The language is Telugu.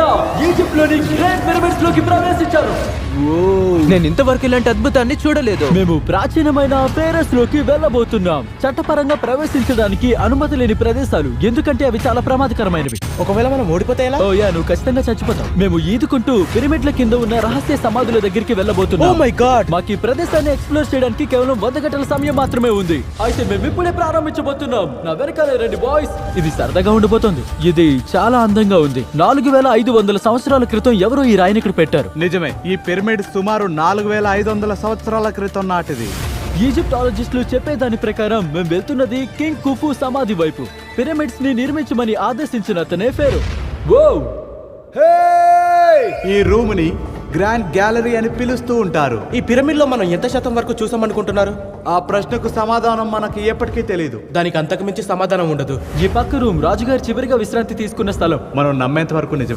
అయినా ఈజిప్ట్ లోని గ్రేట్ పిరమిడ్స్ లోకి ప్రవేశించారు. నేను ఇంతవరకు ఇలాంటి అద్భుతాన్ని చూడలేదు. మేము ప్రాచీనమైన ఫేరస్ లోకి వెళ్ళబోతున్నాం. చట్టపరంగా ప్రవేశించడానికి అనుమతి లేని ప్రదేశాలు, ఎందుకంటే అవి చాలా ప్రమాదకరమైనవి. ఒకవేళ మనం ఓడిపోతే ఎలా? ఓ యా, నువ్వు ఖచ్చితంగా చచ్చిపోతావు. మేము ఈదుకుంటూ పిరమిడ్ల కింద ఉన్న రహస్య సమాధుల దగ్గరికి వెళ్ళబోతున్నాం. Oh my God! మాకు ఈ ప్రదేశాన్ని ఎక్స్ప్లోర్ చేయడానికి కేవలం 100 గంటల సమయం మాత్రమే ఉంది. అయితే మేము ఇప్పుడే ప్రారంభించబోతున్నాం. నా వెనకాలే రండి బాయ్స్. ఇది సరదాగా ఉండబోతోంది. ఇది చాలా అందంగా ఉంది. 4500 సంవత్సరాల క్రితం ఎవరో ఈ రాయిని ఇక్కడ పెట్టారు. నిజమే, ఈ పిరమిడ్ సుమారు 4500 సంవత్సరాల క్రితం నాటిది. ఈజిప్టాలజిస్టులు చెప్పేదాని ప్రకారం మేము వెళ్తున్నది కింగ్ కుఫు సమాధి వైపు. పిరమిడ్స్ ని నిర్మించమని ఆదేశించిన అతనే ఫేరో. వో! ఈ రూమ్ ని గ్రాండ్ గ్యాలరీ అని పిలుస్తూ ఉంటారు. ఈ పిరమిడ్ లో మనం ఎంత శాతం వరకు చూసామనుకుంటున్నారు? ఆ ప్రశ్నకు సమాధానం మనకి ఎప్పటికీ తెలీదు. దానికి అంతకు మించి సమాధానం ఉండదు. ఈ పక్క రూమ్ రాజుగారు చివరిగా విశ్రాంతి తీసుకున్న స్థలం. మనం నమ్మేంత వరకు నిజమే.